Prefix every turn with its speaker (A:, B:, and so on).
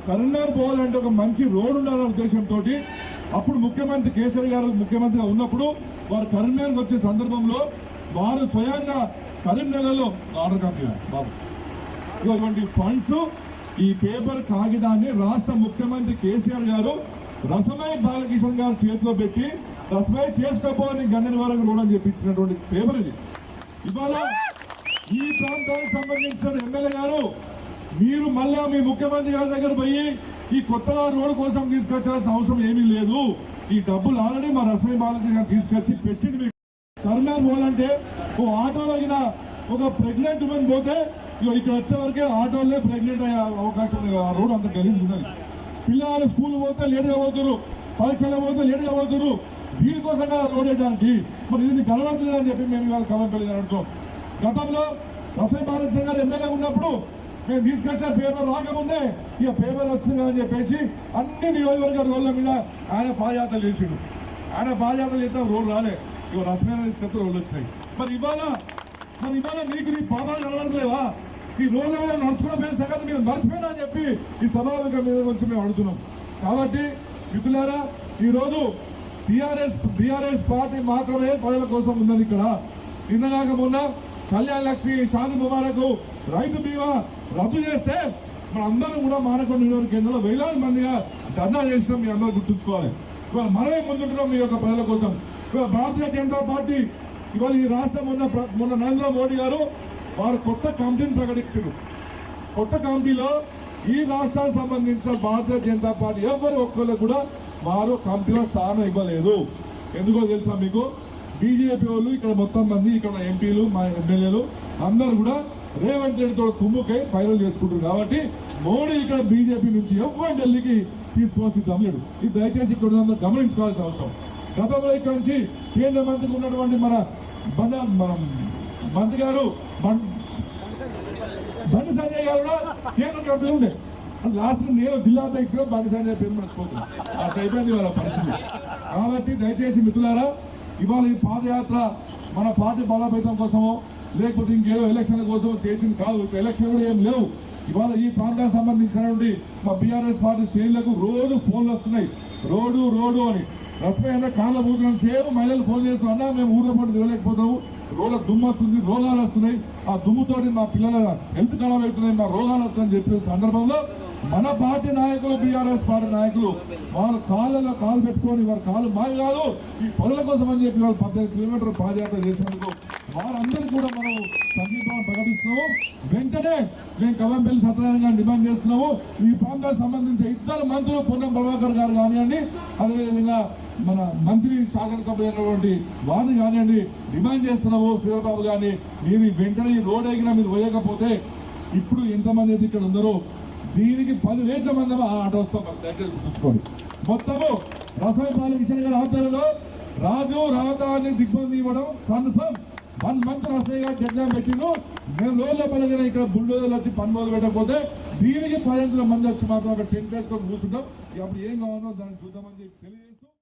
A: కరీంనగర్ పోవాలంటే ఒక మంచి రోడ్ ఉండాలనే ఉద్దేశంతో అప్పుడు ముఖ్యమంత్రి కేసీఆర్ గారు ముఖ్యమంత్రిగా ఉన్నప్పుడు వారు కరీంనగర్కి వచ్చే సందర్భంలో వారు స్వయంగా కరీంనగర్లో ఆర్డర్ కాపీ బాబు ఇటువంటి ఫండ్స్ ఈ పేపర్ కాగితాన్ని రాష్ట్ర ముఖ్యమంత్రి కేసీఆర్ గారు రసమై బాలకిషన్ గారు చేతిలో పెట్టి రసమై చేసుకోపోని గండని వరకు కూడా చెప్పించినటువంటి పేపర్ ఇది. ఇవాళ ఈ ప్రాంతానికి సంబంధించిన ఎమ్మెల్యే గారు మీరు మళ్ళా మీ ముఖ్యమంత్రి గారి దగ్గర పోయి ఈ కొత్తగా రోడ్డు కోసం తీసుకొచ్చాల్సిన అవసరం ఏమీ లేదు. ఈ డబ్బులు ఆల్రెడీ మా రసమై బాలకిషన్ గారు తీసుకొచ్చి పెట్టింది. మీకు కరీంనగర్ పోవాలంటే ఓ ఆటోలో ఒక ప్రెగ్నెంట్ ఉమెన్ పోతే ఇక్కడ వచ్చే వరకే ఆటోలే ప్రెగ్నెంట్ అయ్యే అవకాశం ఉంది. ఆ రోడ్ అంత గలీజ్ ఉన్నది. పిల్లలు స్కూల్ పోతే లేటుగా పోతున్నారు, పరీక్షలు పోతే లేటుగా పోతున్నారు. దీనికోసంగా రోడ్ వేయడానికి మరి ఇది కలవట్లేదని చెప్పి మేము ఇవాళ కలవపల్లి అంటున్నాం. గతంలో రసమై బాలకిషన్ గారు ఎమ్మెల్యే ఉన్నప్పుడు మేము తీసుకొచ్చిన పేపర్ రాకముందే ఇక పేపర్ వచ్చింది అని చెప్పేసి అన్ని నియోజకవర్గ రోడ్ల మీద ఆయన పాదయాత్రలు చేసిండు. ఆయన పాదయాత్రలు చేస్తే రోడ్డు రాలే, ఇక రసమై తీసుకొస్తే రోడ్లు వచ్చినాయి. మరి ఇవాళ మీకు నీ పాదాలు కనబడలేవా? ఈ రోడ్ల మీద నడుచుకున్న పేరు సంగతి మీరు మర్చిపోయినా అని చెప్పి ఈ సభావేదిక మీద నుంచి మేము అడుగుతున్నాం. కాబట్టి మిత్రులారా, ఈరోజు బీఆర్ఎస్ పార్టీ మాత్రమే ప్రజల కోసం ఉన్నది. ఇక్కడ నిన్నగాక మొన్న కళ్యాణ లక్ష్మి, షాది ముబారక్, రైతు బీమా రద్దు చేస్తే మన అందరం కూడా మానకొండ నియోజక కేంద్రంలో వేలాది మందిగా ధర్నా చేసినాం. మీ అందరూ గుర్తుంచుకోవాలి. ఇవాళ మనమే ముందుంటున్నాం మీ యొక్క ప్రజల కోసం. ఇవాళ భారతీయ జనతా పార్టీ ఇవాళ ఈ రాష్ట్రం మొన్న నరేంద్ర మోడీ గారు వారు కొత్త కమిటీని ప్రకటించారు. కొత్త కమిటీలో ఈ రాష్ట్రానికి సంబంధించిన భారతీయ జనతా పార్టీ ఎవరు ఒక్కరు కూడా వారు కమిటీలో స్థానం ఇవ్వలేదు. ఎందుకో తెలుసా మీకు? బీజేపీ వాళ్ళు ఇక్కడ మొత్తం మంది ఇక్కడ ఎంపీలు, మా ఎమ్మెల్యేలు అందరూ కూడా రేవంత్ రెడ్డితో కుమ్ముకై ఫైనల్ చేసుకుంటారు. కాబట్టి మోడీ ఇక్కడ బీజేపీ నుంచి ఎవరు ఢిల్లీకి తీసుకోవాల్సి సిద్ధం లేడు. ఇది దయచేసి ఇక్కడ గమనించుకోవాల్సిన అవసరం. గతంలో ఇక్కడ నుంచి కేంద్ర మంత్రికి ఉన్నటువంటి మన మంత్రి గారు బండి సంజయ్ గారు కూడా కేంద్ర కమిటీలో ఉండే. లాస్ట్ నేను జిల్లా అధ్యక్షుడు బండి సంజయ్ పేరు మర్చిపోతున్నాను. అట్లా అయిపోయింది వాళ్ళ పరిస్థితి. కాబట్టి దయచేసి మిత్రులారా, ఇవాళ ఈ పాదయాత్ర మన పార్టీ బలోపేతం కోసమో లేకపోతే ఇంకేదో ఎలక్షన్ల కోసం చేసింది కాదు. ఎలక్షన్ కూడా ఏం లేవు. ఇవాళ ఈ ప్రాంతానికి సంబంధించినటువంటి మా బీఆర్ఎస్ పార్టీ శ్రేణులకు రోజు ఫోన్లు వస్తున్నాయి, రోడ్డు అని. రసమై అన్న కాళ్ళ బూతులను సేపు మహిళలు ఫోన్ చేస్తున్నా మేము ఊళ్ళో పాటు తిరగలేకపోతాము, రోడ్ల దుమ్ము వస్తుంది, రోగాలు వస్తున్నాయి, ఆ దుమ్ముతోటి మా పిల్లల హెల్త్ ఖరాబ్ అవుతున్నాయి, మా రోగాలు వస్తున్నాయని చెప్పిన సందర్భంలో మన పార్టీ నాయకులు, బీఆర్ఎస్ పార్టీ నాయకులు వాళ్ళ కాళ్ళలో కాలు పెట్టుకొని వారి కాళ్ళు మావి కాదు ఈ పనుల కోసం అని చెప్పి వాళ్ళు 15 కిలోమీటర్లు పాదయాత్ర చేసినందుకు వారందరికీ కూడా మనం సంఘీభావం ప్రకటిస్తున్నాము. వెంటనే మేము కవంపల్లి సత్యనారాయణ డిమాండ్ చేస్తున్నాము. ఈ ప్రాంతానికి సంబంధించిన ఇద్దరు మంత్రులు పొన్నం ప్రభాకర్ గారు కానివ్వండి, అదేవిధంగా మన మంత్రి శాసనసభ అయినటువంటి వారిని కానివ్వండి డిమాండ్ చేస్తున్నాము. శ్రీధర్బాబు గారిని మీరు వెంటనే ఈ రోడ్ ఎగినా మీరు పోయకపోతే ఇప్పుడు ఎంతమంది అయితే ఇక్కడ ఉందరో దీనికి 10 రేట్ల మంది ఆట వస్తాం. గుర్తుంచుకోండి. మొత్తము రసమై బాలకిషన్ గారి ఆధ్వర్యంలో రాజు రాజధాని దిగ్బంధి ఇవ్వడం కన్ఫర్మ్. 1 మంత్ రసమై గారు డెడ్లైన్ పెట్టిను. మేము రోజుల పనిగా ఇక్కడ బుల్డోజర్లు వచ్చి పని మొదలు పెట్టకపోతే దీనికి 10 మంది వచ్చి మాత్రం అక్కడ 10 వేసుకొని కూర్చుంటాం. అప్పుడు ఏం కావాలో దాన్ని చూద్దామని చెప్పి తెలియదు.